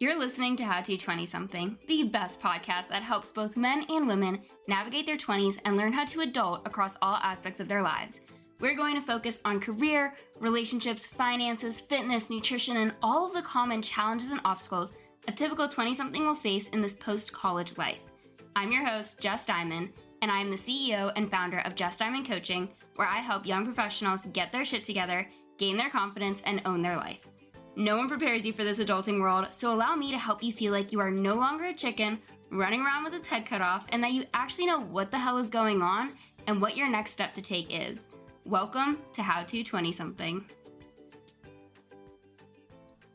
You're listening to How to 20-something, the best podcast that helps both men and women navigate their 20s and learn how to adult across all aspects of their lives. We're going to focus on career, relationships, finances, fitness, nutrition, and all of the common challenges and obstacles a typical 20-something will face in this post-college life. I'm your host, Jess Diamond, and I am the CEO and founder of Jess Diamond Coaching, where I help young professionals get their shit together, gain their confidence, and own their life. No one prepares you for this adulting world, so allow me to help you feel like you are no longer a chicken running around with its head cut off, and that you actually know what the hell is going on and what your next step to take is. Welcome to How to 20-something.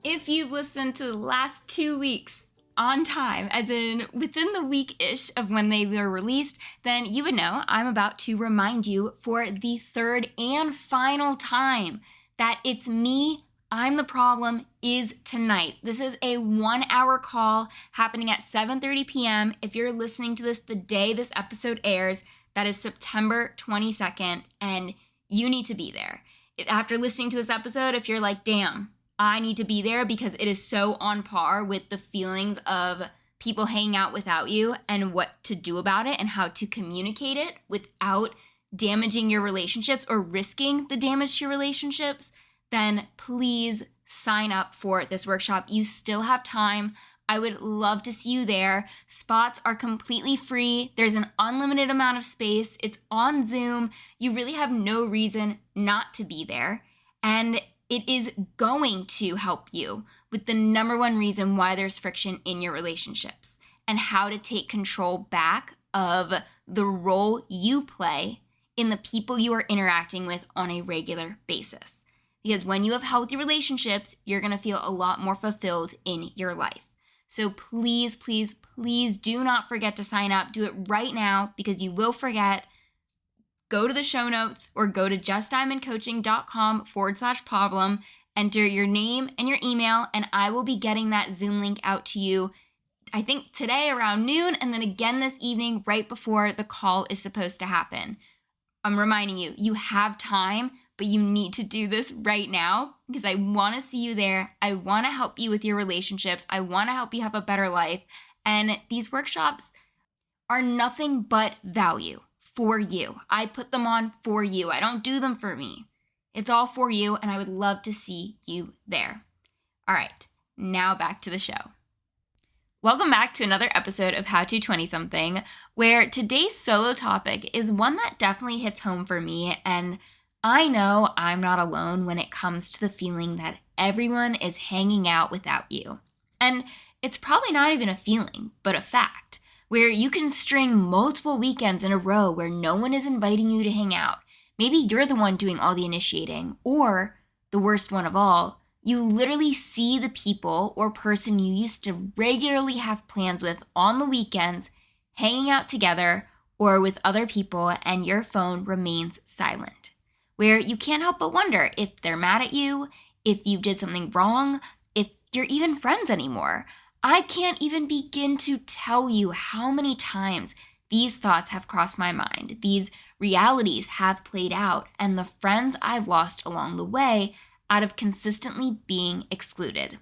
If you've listened to the last 2 weeks on time, as in within the week-ish of when they were released, then you would know I'm about to remind you for the third and final time that it's me, I'm the problem, is tonight. This is a 1-hour call happening at 7:30 p.m. If you're listening to this the day this episode airs, that is September 22nd, and you need to be there. After listening to this episode, if you're like, damn, I need to be there because it is so on par with the feelings of people hanging out without you and what to do about it and how to communicate it without damaging your relationships or risking the damage to your relationships, then please sign up for this workshop. You still have time. I would love to see you there. Spots are completely free. There's an unlimited amount of space. It's on Zoom. You really have no reason not to be there. And it is going to help you with the number one reason why there's friction in your relationships and how to take control back of the role you play in the people you are interacting with on a regular basis. Because when you have healthy relationships, you're going to feel a lot more fulfilled in your life. So please, please, please do not forget to sign up. Do it right now because you will forget. Go to the show notes or go to justdiamondcoaching.com/problem. Enter your name and your email, and I will be getting that Zoom link out to you, I think today around noon, and then again this evening right before the call is supposed to happen. I'm reminding you, you have time, but you need to do this right now because I want to see you there. I want to help you with your relationships. I want to help you have a better life. And these workshops are nothing but value for you. I put them on for you. I don't do them for me. It's all for you, and I would love to see you there. All right, now back to the show. Welcome back to another episode of How to 20-something, where today's solo topic is one that definitely hits home for me, and I know I'm not alone when it comes to the feeling that everyone is hanging out without you. And it's probably not even a feeling, but a fact, where you can string multiple weekends in a row where no one is inviting you to hang out. Maybe you're the one doing all the initiating, or the worst one of all, you literally see the people or person you used to regularly have plans with on the weekends hanging out together or with other people, and your phone remains silent, where you can't help but wonder if they're mad at you, if you did something wrong, if you're even friends anymore. I can't even begin to tell you how many times these thoughts have crossed my mind. These realities have played out, and the friends I've lost along the way out of consistently being excluded.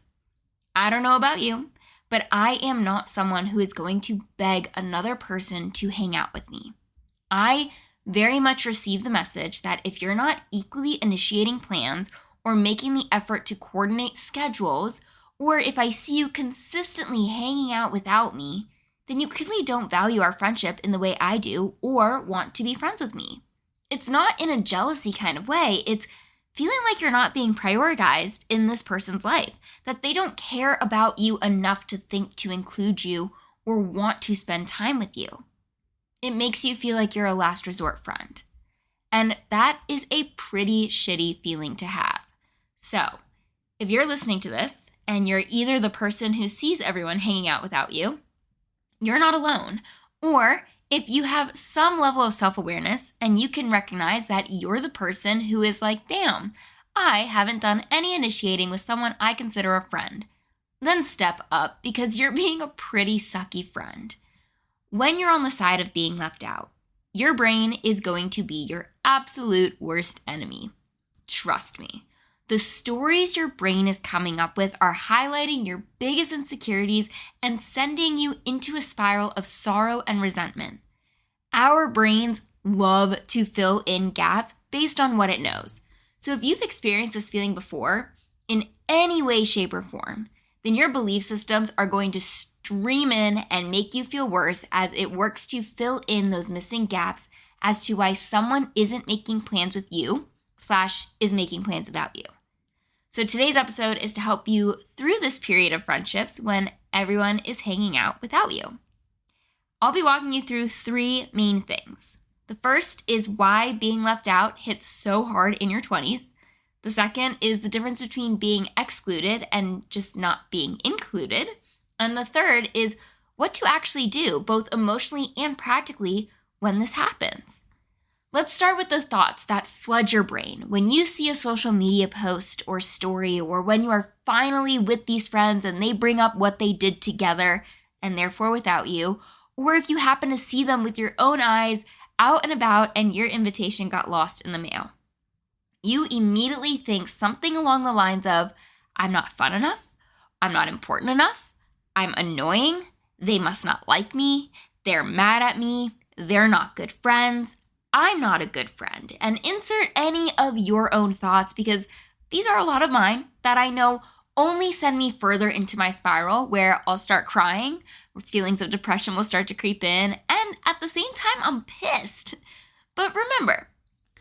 I don't know about you, but I am not someone who is going to beg another person to hang out with me. I very much receive the message that if you're not equally initiating plans or making the effort to coordinate schedules, or if I see you consistently hanging out without me, then you clearly don't value our friendship in the way I do or want to be friends with me. It's not in a jealousy kind of way. It's feeling like you're not being prioritized in this person's life, that they don't care about you enough to think to include you or want to spend time with you. It makes you feel like you're a last resort friend. And that is a pretty shitty feeling to have. So, if you're listening to this and you're either the person who sees everyone hanging out without you, you're not alone. Or if you have some level of self-awareness and you can recognize that you're the person who is like, damn, I haven't done any initiating with someone I consider a friend, then step up because you're being a pretty sucky friend. When you're on the side of being left out, your brain is going to be your absolute worst enemy. Trust me. The stories your brain is coming up with are highlighting your biggest insecurities and sending you into a spiral of sorrow and resentment. Our brains love to fill in gaps based on what it knows. So if you've experienced this feeling before, in any way, shape, or form, then your belief systems are going to stream in and make you feel worse as it works to fill in those missing gaps as to why someone isn't making plans with you / is making plans without you. So today's episode is to help you through this period of friendships when everyone is hanging out without you. I'll be walking you through 3 main things. The first is why being left out hits so hard in your 20s. The second is the difference between being excluded and just not being included. And the third is what to actually do, both emotionally and practically, when this happens. Let's start with the thoughts that flood your brain when you see a social media post or story, or when you are finally with these friends and they bring up what they did together and therefore without you, or if you happen to see them with your own eyes out and about and your invitation got lost in the mail. You immediately think something along the lines of, I'm not fun enough, I'm not important enough, I'm annoying, they must not like me, they're mad at me, they're not good friends, I'm not a good friend, and insert any of your own thoughts because these are a lot of mine that I know only send me further into my spiral where I'll start crying, feelings of depression will start to creep in, and at the same time, I'm pissed. But remember,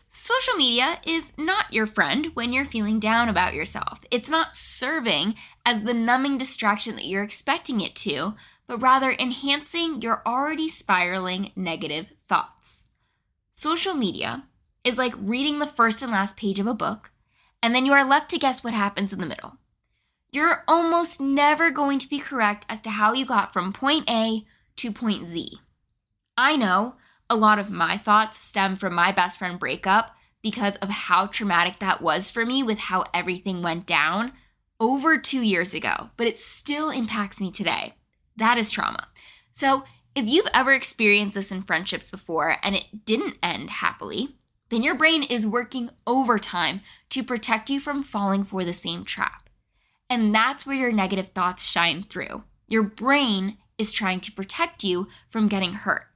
social media is not your friend when you're feeling down about yourself. It's not serving as the numbing distraction that you're expecting it to, but rather enhancing your already spiraling negative thoughts. Social media is like reading the first and last page of a book, and then you are left to guess what happens in the middle. You're almost never going to be correct as to how you got from point A to point Z. I know a lot of my thoughts stem from my best friend breakup because of how traumatic that was for me with how everything went down over 2 years ago, but it still impacts me today. That is trauma. So if you've ever experienced this in friendships before and it didn't end happily, then your brain is working overtime to protect you from falling for the same trap. And that's where your negative thoughts shine through. Your brain is trying to protect you from getting hurt.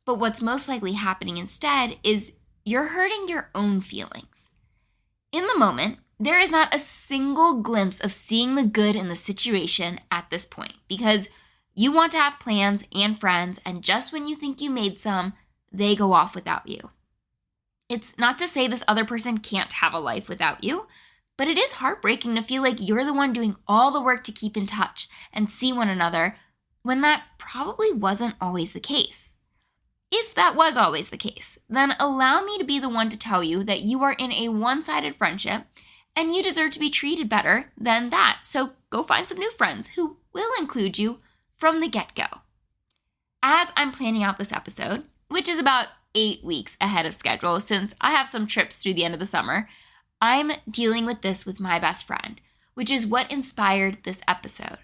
But what's most likely happening instead is you're hurting your own feelings. In the moment, there is not a single glimpse of seeing the good in the situation at this point because you want to have plans and friends, and just when you think you made some, they go off without you. It's not to say this other person can't have a life without you, but it is heartbreaking to feel like you're the one doing all the work to keep in touch and see one another when that probably wasn't always the case. If that was always the case, then allow me to be the one to tell you that you are in a one-sided friendship and you deserve to be treated better than that. So go find some new friends who will include you from the get-go. As I'm planning out this episode, which is about 8 weeks ahead of schedule since I have some trips through the end of the summer, I'm dealing with this with my best friend, which is what inspired this episode.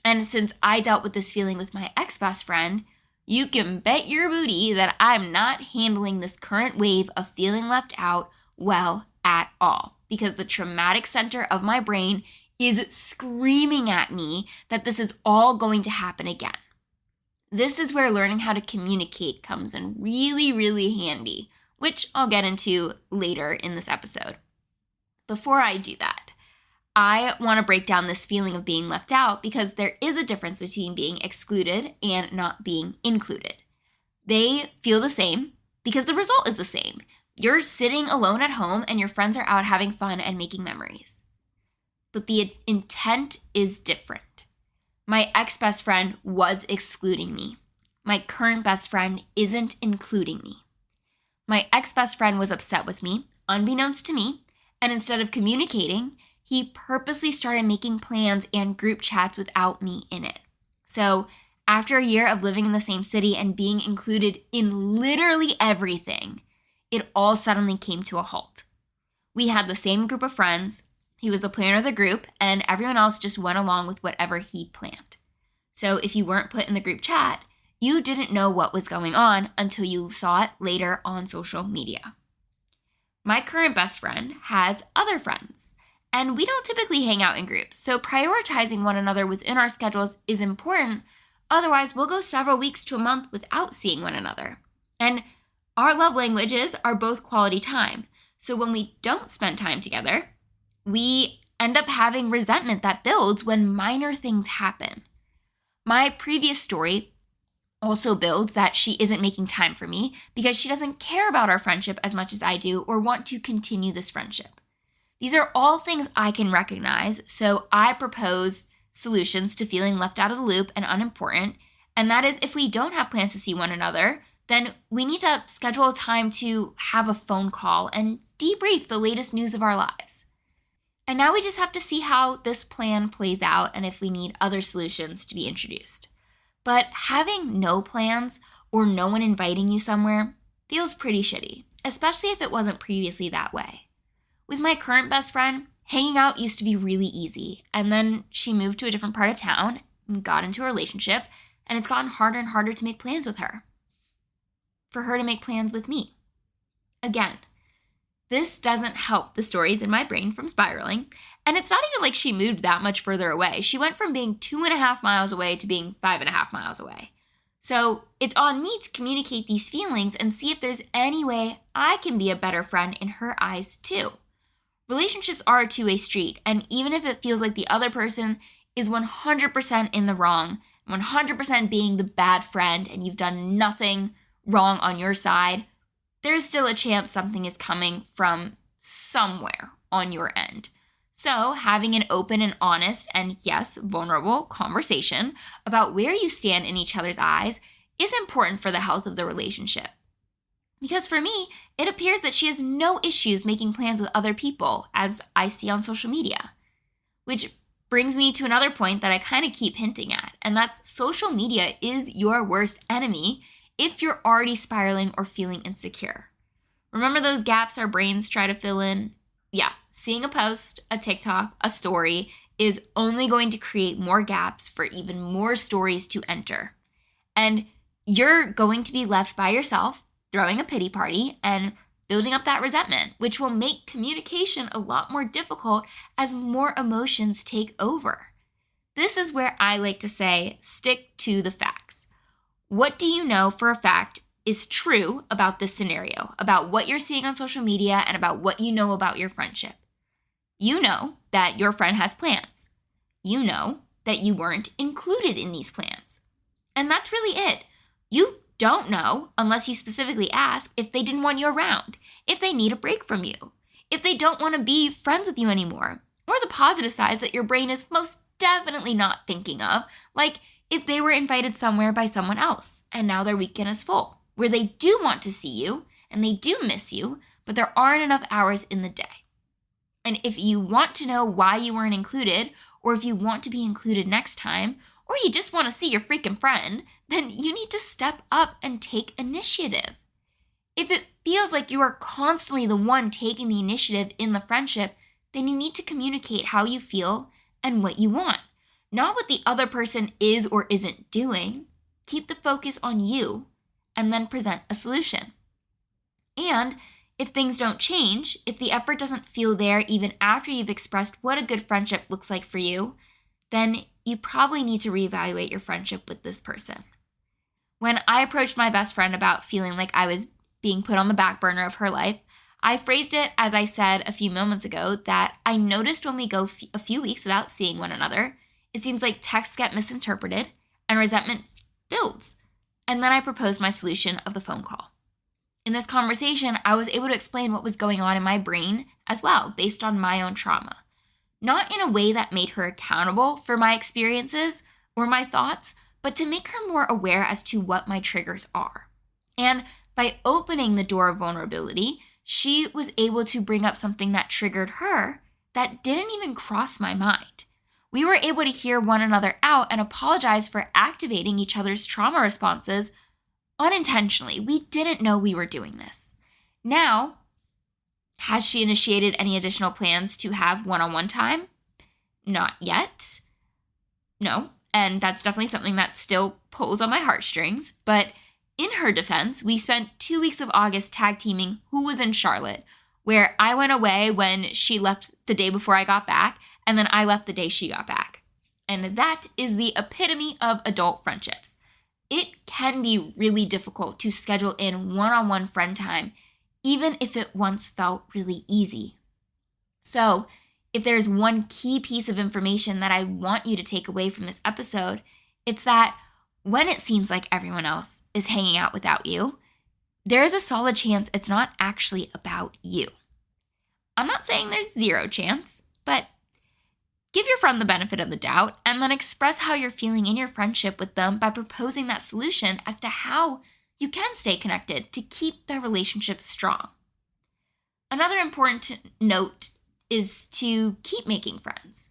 And since I dealt with this feeling with my ex-best friend, you can bet your booty that I'm not handling this current wave of feeling left out well at all, because the traumatic center of my brain is screaming at me that this is all going to happen again. This is where learning how to communicate comes in really, really handy, which I'll get into later in this episode. Before I do that, I want to break down this feeling of being left out because there is a difference between being excluded and not being included. They feel the same because the result is the same. You're sitting alone at home and your friends are out having fun and making memories. But the intent is different. My ex-best friend was excluding me. My current best friend isn't including me. My ex-best friend was upset with me, unbeknownst to me, and instead of communicating, he purposely started making plans and group chats without me in it. So after a year of living in the same city and being included in literally everything, it all suddenly came to a halt. We had the same group of friends, he was the planner of the group, and everyone else just went along with whatever he planned. So if you weren't put in the group chat, you didn't know what was going on until you saw it later on social media. My current best friend has other friends, and we don't typically hang out in groups, so prioritizing one another within our schedules is important. Otherwise, we'll go several weeks to a month without seeing one another. And our love languages are both quality time. So when we don't spend time together, we end up having resentment that builds when minor things happen. My previous story also builds that she isn't making time for me because she doesn't care about our friendship as much as I do or want to continue this friendship. These are all things I can recognize, so I propose solutions to feeling left out of the loop and unimportant, and that is if we don't have plans to see one another, then we need to schedule a time to have a phone call and debrief the latest news of our lives. And now we just have to see how this plan plays out and if we need other solutions to be introduced. But having no plans or no one inviting you somewhere feels pretty shitty, especially if it wasn't previously that way. With my current best friend, hanging out used to be really easy, and then she moved to a different part of town and got into a relationship, and it's gotten harder and harder to make plans with her. For her to make plans with me. Again, this doesn't help the stories in my brain from spiraling, and it's not even like she moved that much further away. She went from being 2.5 miles away to being 5.5 miles away. So it's on me to communicate these feelings and see if there's any way I can be a better friend in her eyes too. Relationships are a two-way street, and even if it feels like the other person is 100% in the wrong, 100% being the bad friend, and you've done nothing wrong on your side, there's still a chance something is coming from somewhere on your end. So having an open and honest and, yes, vulnerable conversation about where you stand in each other's eyes is important for the health of the relationship. Because for me, it appears that she has no issues making plans with other people, as I see on social media. Which brings me to another point that I kind of keep hinting at, and that's social media is your worst enemy if you're already spiraling or feeling insecure. Remember those gaps our brains try to fill in? Yeah, seeing a post, a TikTok, a story is only going to create more gaps for even more stories to enter. And you're going to be left by yourself, throwing a pity party and building up that resentment, which will make communication a lot more difficult as more emotions take over. This is where I like to say, stick to the facts. What do you know for a fact is true about this scenario, about what you're seeing on social media and about what you know about your friendship? You know that your friend has plans. You know that you weren't included in these plans. And that's really it. You don't know, unless you specifically ask, if they didn't want you around, if they need a break from you, if they don't want to be friends with you anymore, or the positive sides that your brain is most definitely not thinking of, like if they were invited somewhere by someone else and now their weekend is full, where they do want to see you and they do miss you, but there aren't enough hours in the day. And if you want to know why you weren't included, or if you want to be included next time, or you just want to see your freaking friend, then you need to step up and take initiative. If it feels like you are constantly the one taking the initiative in the friendship, then you need to communicate how you feel and what you want, not what the other person is or isn't doing. Keep the focus on you and then present a solution. And if things don't change, if the effort doesn't feel there even after you've expressed what a good friendship looks like for you, then you probably need to reevaluate your friendship with this person. When I approached my best friend about feeling like I was being put on the back burner of her life, I phrased it as I said a few moments ago, that I noticed when we go a few weeks without seeing one another, it seems like texts get misinterpreted and resentment builds. And then I proposed my solution of the phone call. In this conversation, I was able to explain what was going on in my brain as well, based on my own trauma. Not in a way that made her accountable for my experiences or my thoughts, but to make her more aware as to what my triggers are. And by opening the door of vulnerability, she was able to bring up something that triggered her that didn't even cross my mind. We were able to hear one another out and apologize for activating each other's trauma responses unintentionally. We didn't know we were doing this. Now, has she initiated any additional plans to have one-on-one time? Not yet. No, and that's definitely something that still pulls on my heartstrings. But in her defense, we spent 2 weeks of August tag teaming who was in Charlotte, where I went away when she left the day before I got back, and then I left the day she got back. And that is the epitome of adult friendships. It can be really difficult to schedule in one-on-one friend time, even if it once felt really easy. So, if there's one key piece of information that I want you to take away from this episode, it's that when it seems like everyone else is hanging out without you, there is a solid chance it's not actually about you. I'm not saying there's zero chance, but give your friend the benefit of the doubt and then express how you're feeling in your friendship with them by proposing that solution as to how you can stay connected to keep the relationship strong. Another important note is to keep making friends.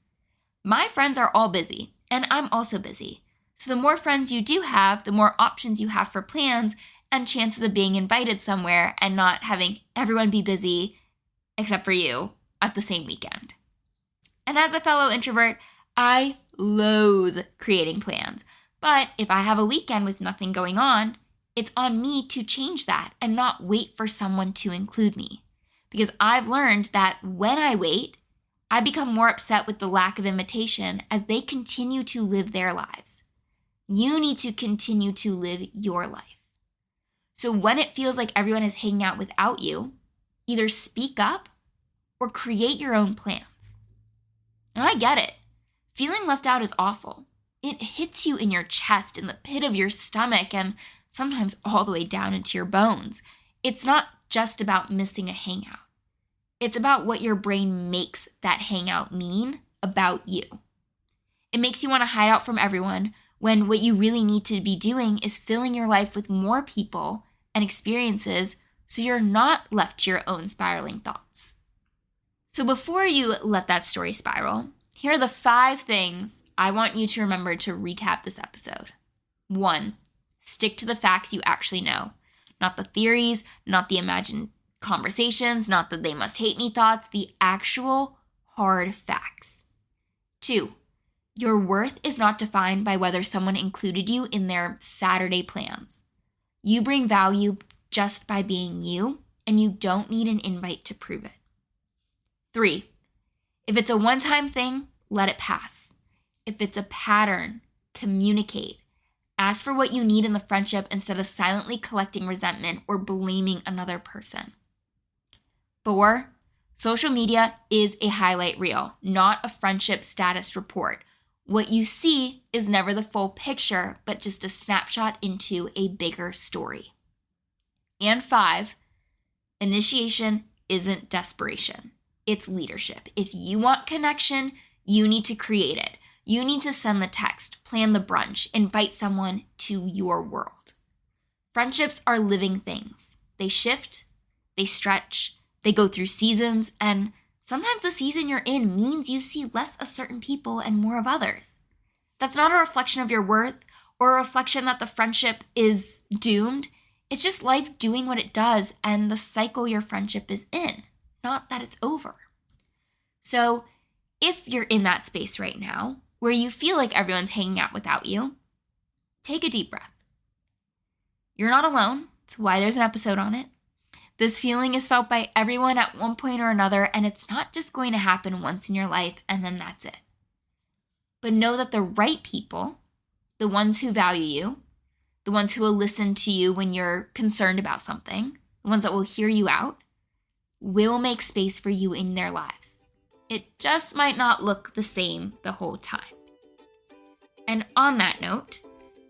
My friends are all busy, and I'm also busy. So the more friends you do have, the more options you have for plans and chances of being invited somewhere and not having everyone be busy, except for you, at the same weekend. And as a fellow introvert, I loathe creating plans. But if I have a weekend with nothing going on, it's on me to change that and not wait for someone to include me. Because I've learned that when I wait, I become more upset with the lack of invitation as they continue to live their lives. You need to continue to live your life. So when it feels like everyone is hanging out without you, either speak up or create your own plans. And I get it. Feeling left out is awful. It hits you in your chest, in the pit of your stomach, and sometimes all the way down into your bones. It's not just about missing a hangout. It's about what your brain makes that hangout mean about you. It makes you want to hide out from everyone when what you really need to be doing is filling your life with more people and experiences so you're not left to your own spiraling thoughts. So before you let that story spiral, here are the 5 things I want you to remember to recap this episode. 1, stick to the facts you actually know. Not the theories, not the imagined conversations, not the they must hate me thoughts, the actual hard facts. 2, your worth is not defined by whether someone included you in their Saturday plans. You bring value just by being you, and you don't need an invite to prove it. 3, if it's a one-time thing, let it pass. If it's a pattern, communicate. Ask for what you need in the friendship instead of silently collecting resentment or blaming another person. 4, social media is a highlight reel, not a friendship status report. What you see is never the full picture, but just a snapshot into a bigger story. And 5, initiation isn't desperation. It's leadership. If you want connection, you need to create it. You need to send the text, plan the brunch, invite someone to your world. Friendships are living things. They shift, they stretch, they go through seasons, and sometimes the season you're in means you see less of certain people and more of others. That's not a reflection of your worth or a reflection that the friendship is doomed. It's just life doing what it does and the cycle your friendship is in, not that it's over. So if you're in that space right now where you feel like everyone's hanging out without you, take a deep breath. You're not alone. That's why there's an episode on it. This feeling is felt by everyone at one point or another, and it's not just going to happen once in your life and then that's it. But know that the right people, the ones who value you, the ones who will listen to you when you're concerned about something, the ones that will hear you out, will make space for you in their lives. It just might not look the same the whole time. And on that note,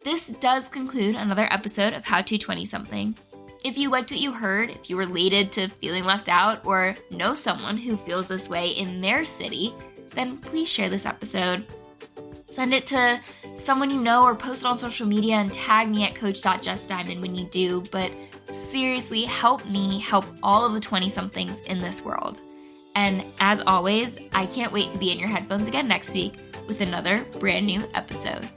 this does conclude another episode of How to 20-something. If you liked what you heard, if you related to feeling left out or know someone who feels this way in their city, then please share this episode. Send it to someone you know or post it on social media and tag me at coach.justdiamond when you do. But seriously, help me help all of the 20-somethings in this world. And as always, I can't wait to be in your headphones again next week with another brand new episode.